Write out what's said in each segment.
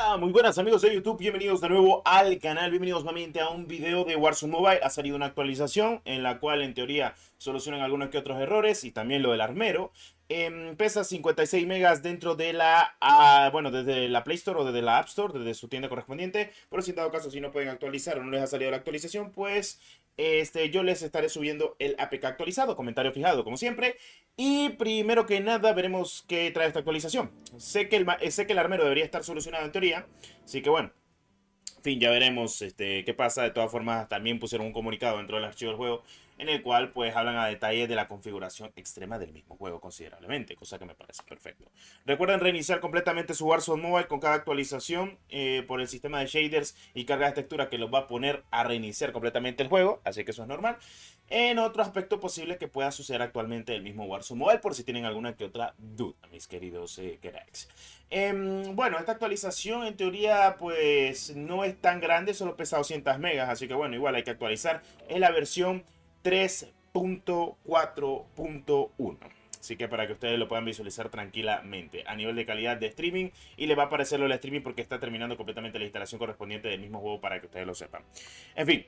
Hola, muy buenas amigos de YouTube, bienvenidos de nuevo al canal, bienvenidos nuevamente a un video de Warzone Mobile. Ha salido una actualización en la cual en teoría solucionan algunos que otros errores y también lo del armero. Pesa 56 megas dentro de la, bueno, desde la Play Store o desde la App Store, desde su tienda correspondiente. Pero si en dado caso si no pueden actualizar o no les ha salido la actualización, pues yo les estaré subiendo el APK actualizado, comentario fijado como siempre. Y primero que nada veremos qué trae esta actualización. Sé que el armero debería estar solucionado en teoría, así que bueno, en fin, ya veremos qué pasa. De todas formas, también pusieron un comunicado dentro del archivo del juego en el cual pues hablan a detalle de la configuración extrema del mismo juego considerablemente, cosa que me parece perfecto. Recuerden reiniciar completamente su Warzone Mobile con cada actualización por el sistema de shaders y carga de textura que los va a poner a reiniciar completamente el juego, así que eso es normal. En otro aspecto posible que pueda suceder actualmente el mismo Warzone Mobile, por si tienen alguna que otra duda, mis queridos cracks. Bueno, esta actualización en teoría pues no es tan grande, solo pesa 200 megas, así que bueno, igual hay que actualizar. Es la versión 3.4.1. Así que para que ustedes lo puedan visualizar tranquilamente a nivel de calidad de streaming, y le va a aparecer el streaming porque está terminando completamente la instalación correspondiente del mismo juego para que ustedes lo sepan. En fin.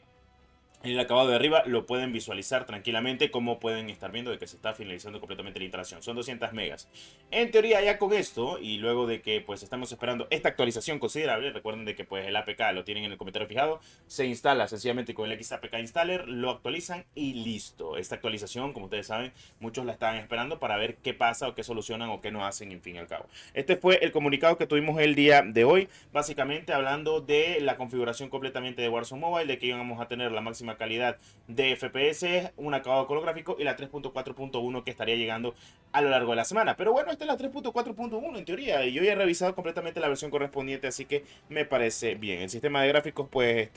En el acabado de arriba lo pueden visualizar tranquilamente, como pueden estar viendo de que se está finalizando completamente la instalación. Son 200 megas. En teoría ya con esto, y luego de que pues estamos esperando esta actualización considerable, recuerden de que pues el APK lo tienen en el comentario fijado, se instala sencillamente con el XAPK Installer, lo actualizan y listo. Esta actualización, como ustedes saben, muchos la estaban esperando para ver qué pasa o qué solucionan o qué no hacen, en fin y al cabo. Este fue el comunicado que tuvimos el día de hoy, básicamente hablando de la configuración completamente de Warzone Mobile, de que íbamos a tener la máxima calidad de FPS, un acabado colográfico y la 3.4.1 que estaría llegando a lo largo de la semana. Pero bueno, esta es la 3.4.1 en teoría, y yo ya he revisado completamente la versión correspondiente, así que me parece bien. El sistema de gráficos pues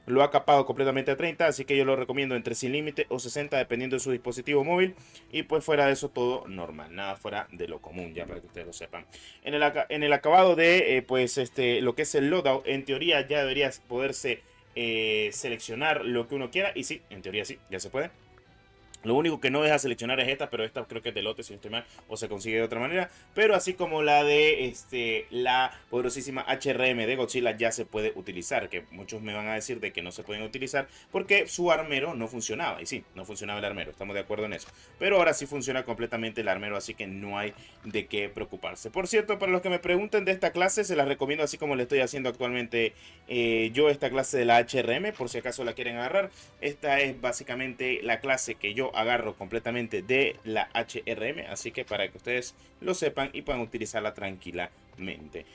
lo ha capado completamente a 30, así que yo lo recomiendo entre sin límite o 60 dependiendo de su dispositivo móvil, y pues fuera de eso todo normal, nada fuera de lo común, ya para que ustedes lo sepan. En el acabado de lo que es el loadout, en teoría ya debería poderse seleccionar lo que uno quiera, y sí, en teoría sí, ya se puede. Lo único que no deja seleccionar es esta, pero esta creo que es de lote, si no estoy mal, o se consigue de otra manera. Pero así como la de la poderosísima HRM de Godzilla ya se puede utilizar, que muchos me van a decir de que no se pueden utilizar porque su armero no funcionaba. Y sí, no funcionaba el armero, estamos de acuerdo en eso. Pero ahora sí funciona completamente el armero, así que no hay de qué preocuparse. Por cierto, para los que me pregunten de esta clase, se las recomiendo así como le estoy haciendo actualmente yo, esta clase de la HRM, por si acaso la quieren agarrar. Esta es básicamente la clase que yo agarro completamente de la HRM, así que para que ustedes lo sepan y puedan utilizarla tranquilamente.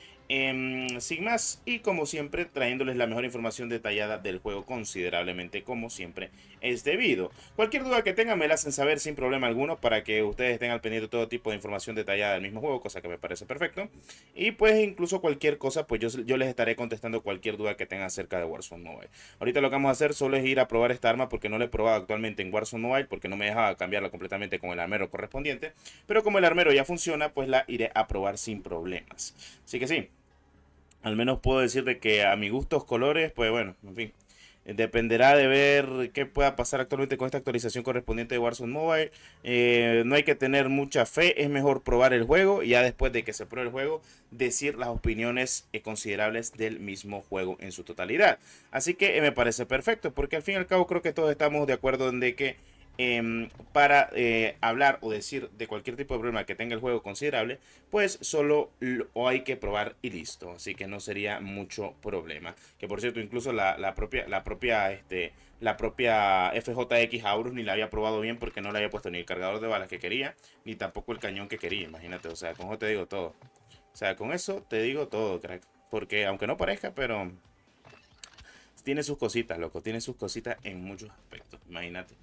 Sin más, y como siempre trayéndoles la mejor información detallada del juego considerablemente como siempre es debido. Cualquier duda que tengan me la hacen saber sin problema alguno, para que ustedes estén al pendiente de todo tipo de información detallada del mismo juego, cosa que me parece perfecto. Y pues incluso cualquier cosa, pues yo les estaré contestando cualquier duda que tengan acerca de Warzone Mobile. Ahorita lo que vamos a hacer solo es ir a probar esta arma, porque no la he probado actualmente en Warzone Mobile, porque no me dejaba cambiarla completamente con el armero correspondiente. Pero como el armero ya funciona, pues la iré a probar sin problemas. Así que sí, al menos puedo decir de que a mi gustos colores, pues bueno, en fin. Dependerá de ver qué pueda pasar actualmente con esta actualización correspondiente de Warzone Mobile. No hay que tener mucha fe, es mejor probar el juego y ya después de que se pruebe el juego, decir las opiniones considerables del mismo juego en su totalidad. Así que me parece perfecto, porque al fin y al cabo creo que todos estamos de acuerdo en de que para hablar o decir de cualquier tipo de problema que tenga el juego considerable, pues solo lo hay que probar y listo. Así que no sería mucho problema. Que por cierto, incluso la propia FJX Aurus ni la había probado bien, porque no le había puesto ni el cargador de balas que quería, ni tampoco el cañón que quería. Imagínate, o sea, con eso te digo todo. O sea, con eso te digo todo, crack. Porque aunque no parezca, pero tiene sus cositas, loco. Tiene sus cositas en muchos aspectos. Imagínate.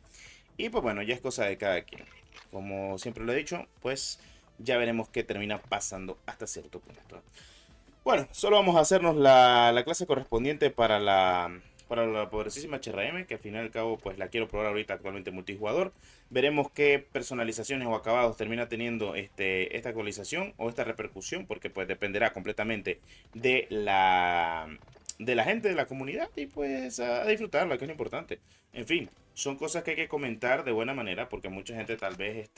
Y pues bueno, ya es cosa de cada quien. Como siempre lo he dicho, pues ya veremos qué termina pasando hasta cierto punto. Bueno, solo vamos a hacernos la clase correspondiente para la poderosísima HRM, que al final y al cabo pues la quiero probar ahorita actualmente multijugador. Veremos qué personalizaciones o acabados termina teniendo esta actualización o esta repercusión, porque pues dependerá completamente de la gente de la comunidad, y pues a disfrutarla, que es lo importante. En fin. son cosas que hay que comentar de buena manera porque mucha gente tal vez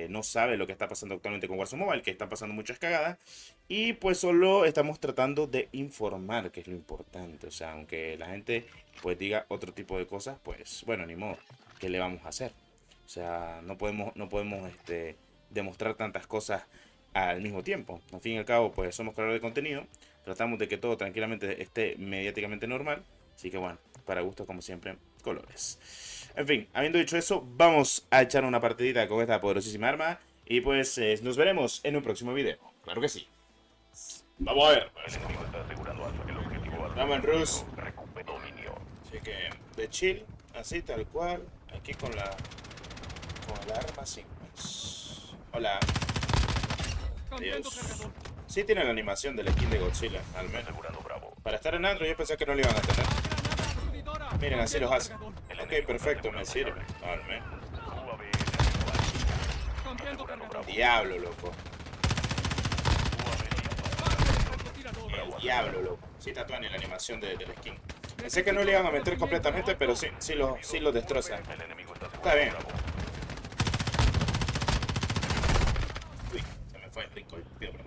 no sabe lo que está pasando actualmente con Warzone Mobile, que están pasando muchas cagadas y pues solo estamos tratando de informar, que es lo importante. O sea, aunque la gente pues diga otro tipo de cosas, pues bueno, ni modo, ¿qué le vamos a hacer? O sea, no podemos demostrar tantas cosas al mismo tiempo. Al fin y al cabo, pues somos creadores de contenido, tratamos de que todo tranquilamente esté mediáticamente normal, así que bueno, para gusto como siempre, colores. En fin, habiendo dicho eso, vamos a echar una partidita con esta poderosísima arma y pues nos veremos en un próximo video. Claro que sí. Vamos a ver. Estamos en Rus. Así que de chill, así tal cual, aquí con el arma sin más. Hola. Adiós. Sí tiene la animación del skin de Godzilla, al menos. Para estar en Android yo pensé que no lo iban a tener. Miren, así los hacen. Ok, perfecto, me sirve. Al menos. Diablo, loco. El diablo, loco. Sí tatúan en la animación del skin. Pensé que no le iban a meter completamente, pero sí lo destrozan. Está bien. Uy, se me fue el rico, pido perdón.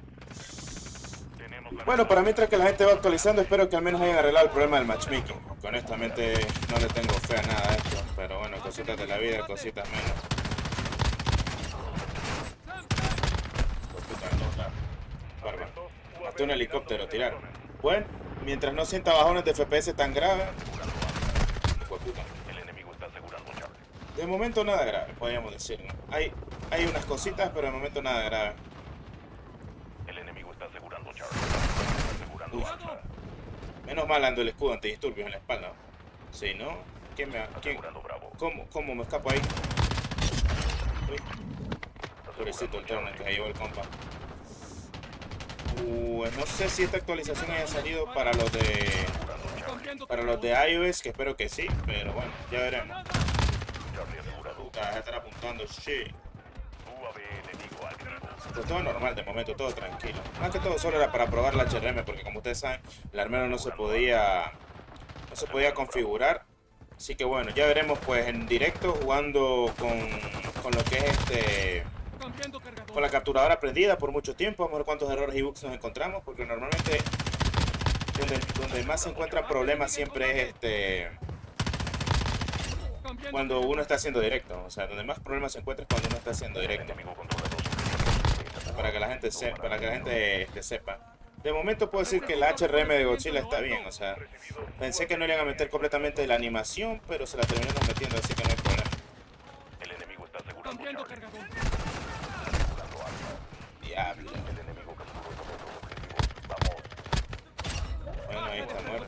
Bueno, para mientras que la gente va actualizando, espero que al menos hayan arreglado el problema del matchmaking. Honestamente, no le tengo fe a nada a esto, pero bueno, cositas de la vida, cositas menos. Bárbaro. Hasta un helicóptero tiraron. Bueno, mientras no sienta bajones de FPS tan graves. De momento nada grave, podríamos decir, ¿no? Hay unas cositas, pero de momento nada grave. Uf. Menos mal ando el escudo antidisturbios en la espalda. Sí, ¿no? ¿Cómo me escapo ahí? Uy. Pobrecito el torneo que se llevó el compa. No sé si esta actualización haya salido para los de iOS, que espero que sí, pero bueno, ya veremos. Puta, deja de estar apuntando, shit. Pues todo normal de momento, todo tranquilo. Más que todo solo era para probar la HRM, porque como ustedes saben, el armero no se podía configurar. Así que bueno, ya veremos pues en directo jugando con lo que es con la capturadora prendida por mucho tiempo. Vamos a ver cuántos errores y bugs nos encontramos, porque normalmente donde más se encuentran problemas siempre es cuando uno está haciendo directo. O sea, donde más problemas se encuentra es cuando uno está haciendo directo. Para que la gente sepa. De momento puedo decir que la HRM de Godzilla está bien. O sea, pensé que no le iban a meter completamente la animación, pero se la terminaron metiendo, así que no hay problema. Diablo. Bueno, ahí está muerto.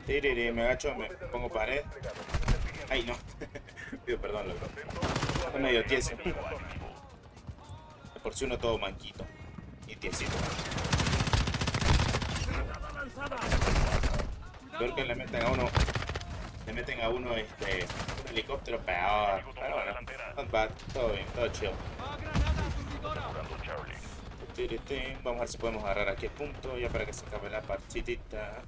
Tiriri, me agacho, me pongo pared. Ay, no. Pido perdón, loco. Está medio tieso. Por si uno todo manquito. Y tiesito. Peor que le meten a uno. Un helicóptero peor. Pero bueno, not bad. Todo bien, todo chill. Vamos a ver si podemos agarrar aquí el punto. Ya para que se acabe la partidita.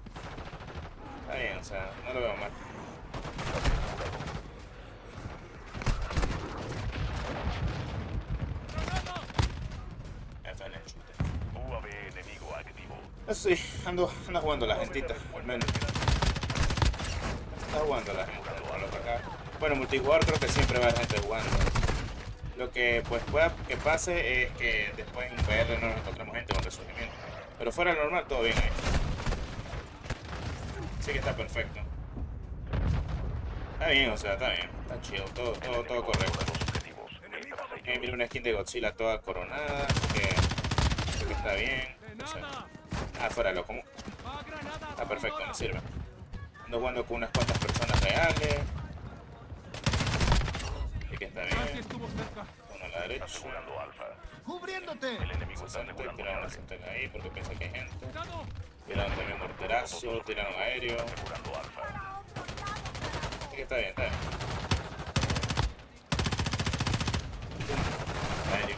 Está bien, o sea, no lo veo mal. Sí, ando jugando la gentita, al menos. Está jugando la gente, acá. Bueno, multijugador creo que siempre va a haber gente jugando. Lo que pues pueda que pase es que después en VR no nos encontremos gente con resurgimiento. Pero fuera de normal, todo bien ahí. Sí que está perfecto. Está bien, o sea, está bien. Está chido, todo correcto. Mira una skin de Godzilla toda coronada, que está bien. O sea, fuera de lo común. Está perfecto, me sirve. Ando jugando con unas cuantas personas reales. Así que está bien. Uno a la derecha. ¡Cubriéndote! Tiraron una centena ahí porque piensa que hay gente. Tiraron también morterazo, tiraron aéreo. Así que está bien, está bien. Aéreo.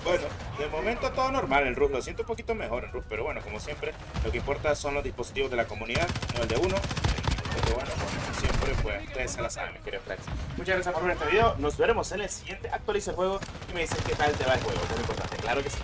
Bueno. De momento todo normal el RUS, lo siento un poquito mejor el RUS, pero bueno, como siempre, lo que importa son los dispositivos de la comunidad, no el de uno. Pero bueno, como siempre, pues ustedes se la saben, mis queridos cracks. Muchas gracias por ver este video, nos veremos en el siguiente. Actualiza el juego y me dices qué tal te va el juego, que es lo importante, claro que sí.